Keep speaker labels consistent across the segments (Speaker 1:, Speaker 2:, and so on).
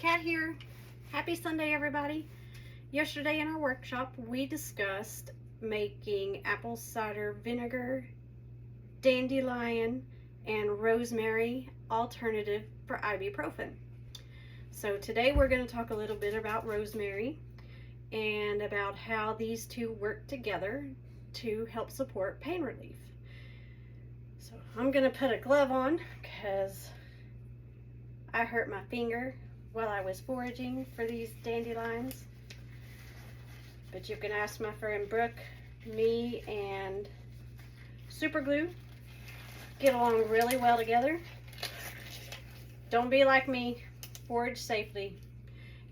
Speaker 1: Kat here. Happy Sunday, everybody. Yesterday in our workshop, we discussed making apple cider vinegar, dandelion, and rosemary alternative for ibuprofen. So today we're going to talk a little bit about rosemary and about how these two work together to help support pain relief. So I'm going to put a glove on because I hurt my finger while I was foraging for these dandelions. But you can ask my friend Brooke, me, and Super Glue get along really well together. Don't be like me, forage safely.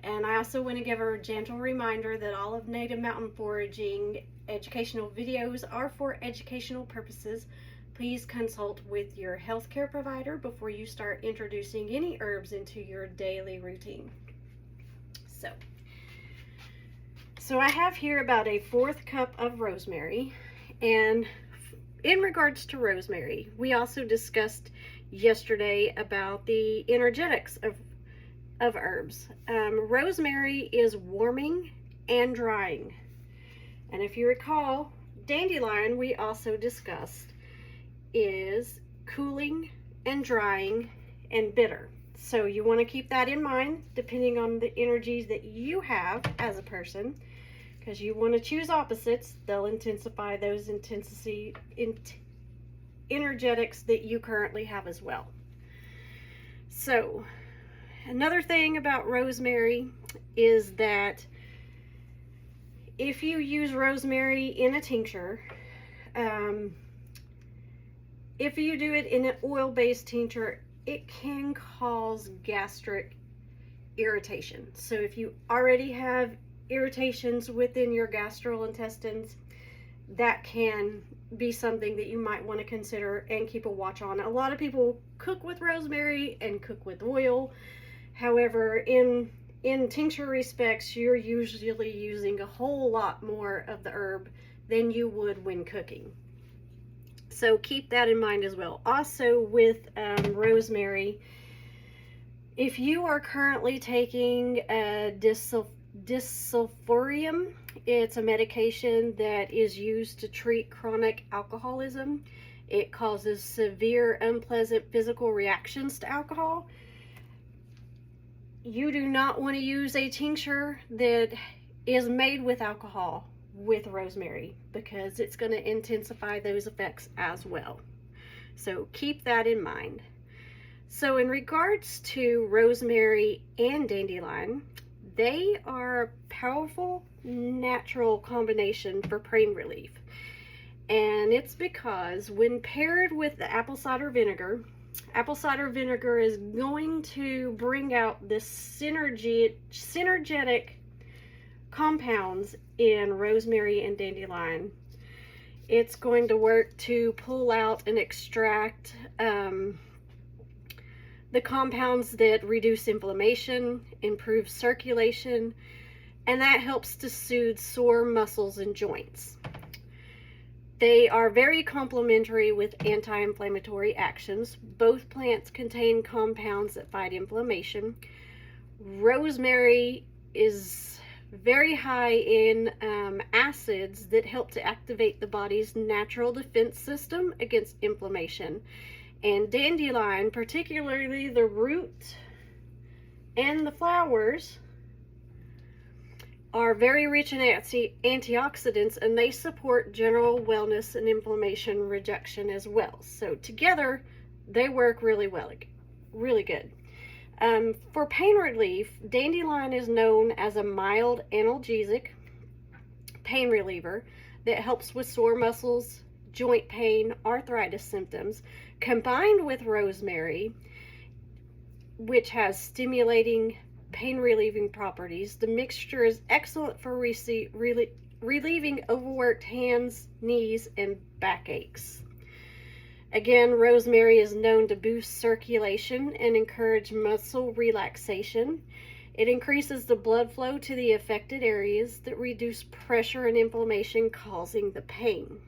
Speaker 1: And I also want to give her a gentle reminder that all of Native Mountain Foraging educational videos are for educational purposes. Please consult with your healthcare provider before you start introducing any herbs into your daily routine. So I have here about a 1/4 cup of rosemary, and in regards to rosemary, we also discussed yesterday about the energetics of herbs. Rosemary is warming and drying, and if you recall, dandelion we also discussed is cooling and drying and bitter. So you want to keep that in mind depending on the energies that you have as a person, because you want to choose opposites. They'll intensify those energetics that you currently have as well. So another thing about rosemary is that if you use rosemary in a tincture, if you do it in an oil-based tincture, it can cause gastric irritation. So if you already have irritations within your gastrointestines, that can be something that you might want to consider and keep a watch on. A lot of people cook with rosemary and cook with oil. However, in tincture respects, you're usually using a whole lot more of the herb than you would when cooking. So keep that in mind as well. Also with rosemary, if you are currently taking a disulfiram, it's a medication that is used to treat chronic alcoholism. It causes severe unpleasant physical reactions to alcohol. You do not want to use a tincture that is made with alcohol with rosemary, because it's going to intensify those effects as well. So keep that in mind. So in regards to rosemary and dandelion, they are a powerful natural combination for pain relief. And it's because when paired with the apple cider vinegar is going to bring out this synergetic compounds in rosemary and dandelion. It's going to work to pull out and extract the compounds that reduce inflammation, improve circulation, and that helps to soothe sore muscles and joints. They are very complementary with anti-inflammatory actions. Both plants contain compounds that fight inflammation. Rosemary is very high in acids that help to activate the body's natural defense system against inflammation. And dandelion, particularly the root and the flowers, are very rich in antioxidants, and they support general wellness and inflammation reduction as well. So together, they work really well, really good. For pain relief, dandelion is known as a mild analgesic pain reliever that helps with sore muscles, joint pain, arthritis symptoms. Combined with rosemary, which has stimulating pain relieving properties, the mixture is excellent for relieving overworked hands, knees, and backaches. Again, rosemary is known to boost circulation and encourage muscle relaxation. It increases the blood flow to the affected areas that reduce pressure and inflammation causing the pain.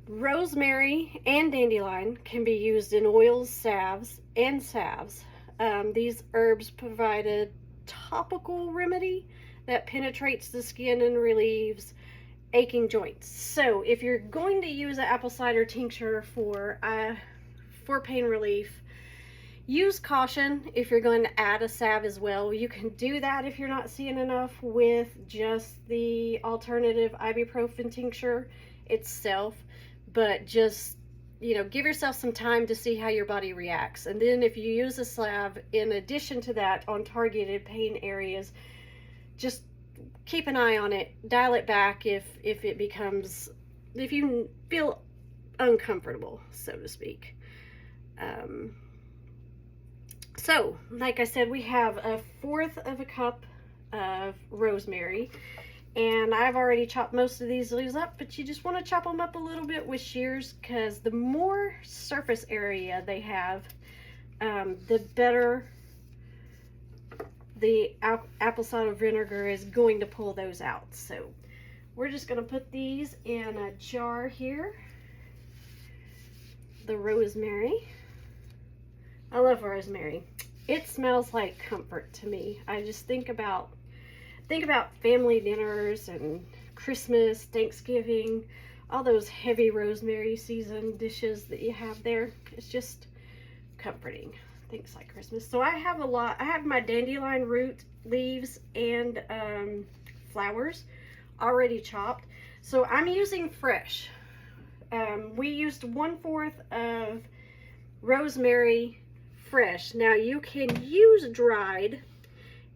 Speaker 1: Rosemary and dandelion can be used in oils, salves, These herbs provide a topical remedy that penetrates the skin and relieves aching joints. So if you're going to use an apple cider tincture for pain relief, use caution. If you're going to add a salve as well, you can do that if you're not seeing enough with just the alternative ibuprofen tincture itself. But just, you know, give yourself some time to see how your body reacts. And then if you use a salve in addition to that on targeted pain areas, just keep an eye on it. Dial it back if you feel uncomfortable, so to speak. So, like I said, we have 1/4 of a cup of rosemary, and I've already chopped most of these leaves up, but you just want to chop them up a little bit with shears, because the more surface area they have, the better the apple cider vinegar is going to pull those out. So we're just going to put these in a jar here. The rosemary. I love rosemary. It smells like comfort to me. I just think about family dinners and Christmas, Thanksgiving, all those heavy rosemary season dishes that you have there. It's just comforting. Things like Christmas. So I have I have my dandelion root, leaves, and flowers already chopped. So I'm using fresh. We used 1/4 of rosemary fresh. Now you can use dried,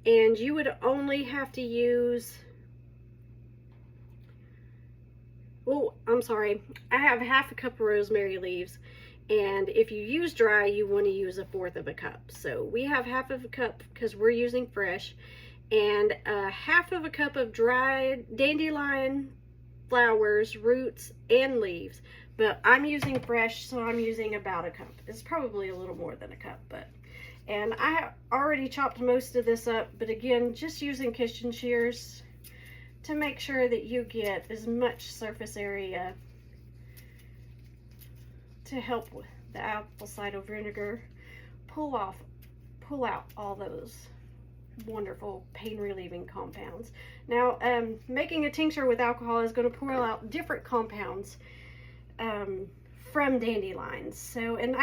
Speaker 1: and you would only have to use, oh, I'm sorry, I have 1/2 cup of rosemary leaves, and if you use dry, you want to use 1/4 of a cup. So we have 1/2 cup because we're using fresh, and 1/2 cup of dried dandelion flowers, roots, and leaves. But I'm using fresh, so I'm using about 1 cup. It's probably a little more than 1 cup, and I have already chopped most of this up, but again, just using kitchen shears to make sure that you get as much surface area to help with the apple cider vinegar pull out all those wonderful pain relieving compounds. Now, making a tincture with alcohol is going to pull out different compounds from dandelions. So, and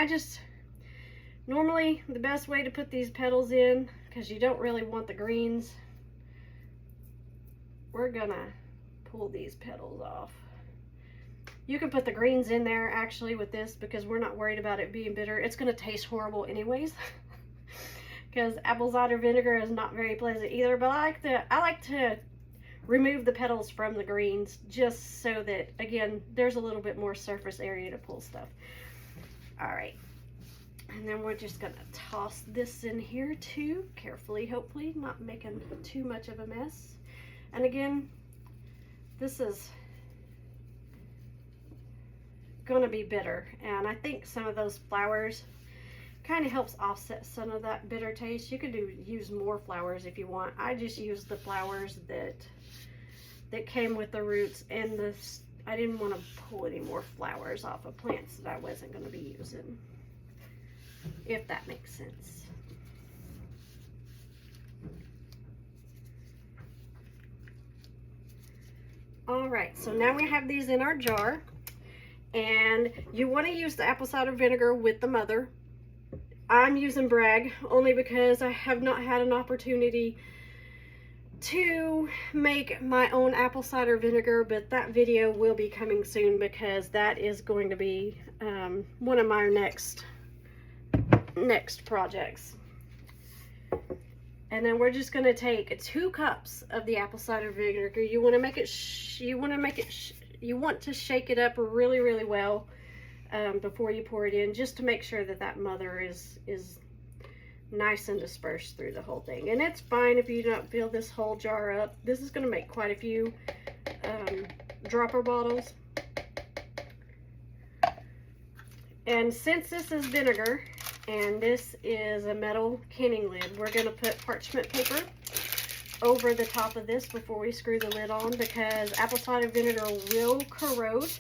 Speaker 1: normally the best way to put these petals in, because you don't really want the greens, we're gonna pull these petals off. You can put the greens in there actually with this, because we're not worried about it being bitter. It's going to taste horrible anyways, because apple cider vinegar is not very pleasant either. But I like to remove the petals from the greens, just so that, again, there's a little bit more surface area to pull stuff. All right, and then we're just going to toss this in here too, carefully, hopefully not making too much of a mess. And again, this is going to be bitter, and I think some of those flowers kind of helps offset some of that bitter taste. You could use more flowers if you want. I just used the flowers that came with the roots, and I didn't want to pull any more flowers off of plants that I wasn't going to be using, if that makes sense. All right, so now we have these in our jar. And you want to use the apple cider vinegar with the mother. I'm using Bragg only because I have not had an opportunity to make my own apple cider vinegar, but that video will be coming soon, because that is going to be one of my next projects. And then we're just going to take 2 cups of the apple cider vinegar. You want to shake it up really, really well before you pour it in, just to make sure that mother is nice and dispersed through the whole thing. And it's fine if you don't fill this whole jar up. This is going to make quite a few dropper bottles. And since this is vinegar and this is a metal canning lid, we're going to put parchment paper over the top of this before we screw the lid on, because apple cider vinegar will corrode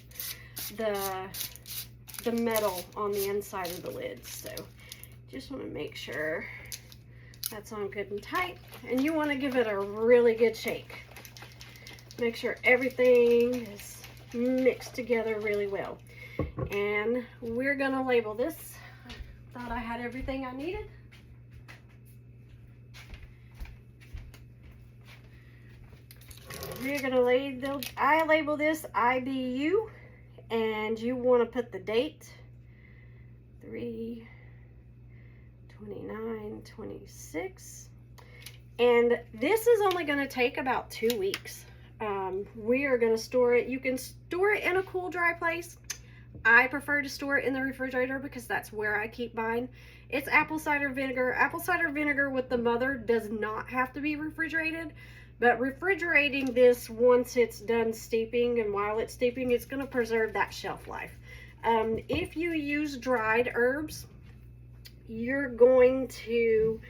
Speaker 1: the metal on the inside of the lid. So just want to make sure That's on good and tight. And you want to give it a really good shake. Make sure everything is mixed together really well. And we're going to label this. I thought I had everything I needed. We're going to label, I label this IBU, and you want to put the date, 3/29/26. And this is only going to take about 2 weeks. We are going to store it. You can store it in a cool, dry place. I prefer to store it in the refrigerator because that's where I keep mine. It's apple cider vinegar. Apple cider vinegar with the mother does not have to be refrigerated. But refrigerating this once it's done steeping, and while it's steeping, it's going to preserve that shelf life. If you use dried herbs, you're going to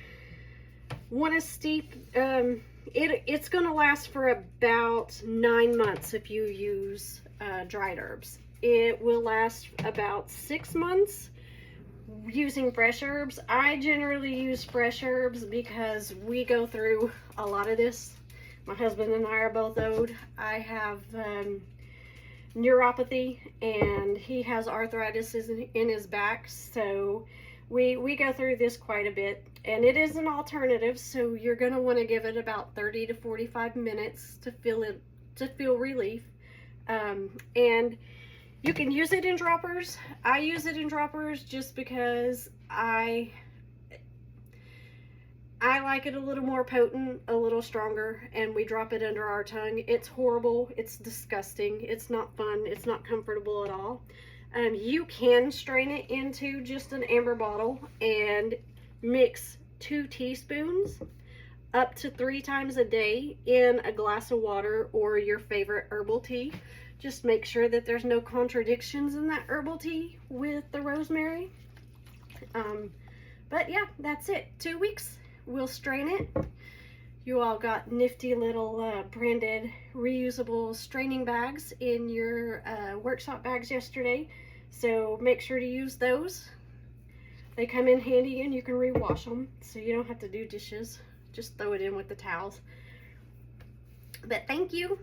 Speaker 1: want to steep, it's going to last for about 9 months if you use dried herbs. It will last about 6 months using fresh herbs. I generally use fresh herbs because we go through a lot of this. My husband and I are both old. I have neuropathy, and he has arthritis in his back, so we go through this quite a bit. And it is an alternative, so you're going to want to give it about 30 to 45 minutes to feel relief. And you can use it in droppers. I use it in droppers just because I like it a little more potent, a little stronger, and we drop it under our tongue. It's horrible. It's disgusting. It's not fun. It's not comfortable at all. You can strain it into just an amber bottle and mix 2 teaspoons up to 3 times a day in a glass of water or your favorite herbal tea. Just make sure that there's no contradictions in that herbal tea with the rosemary. But yeah, that's it. 2 weeks. We'll strain it. You all got nifty little branded reusable straining bags in your workshop bags yesterday, so make sure to use those. They come in handy, and you can rewash them, so you don't have to do dishes. Just throw it in with the towels. But thank you.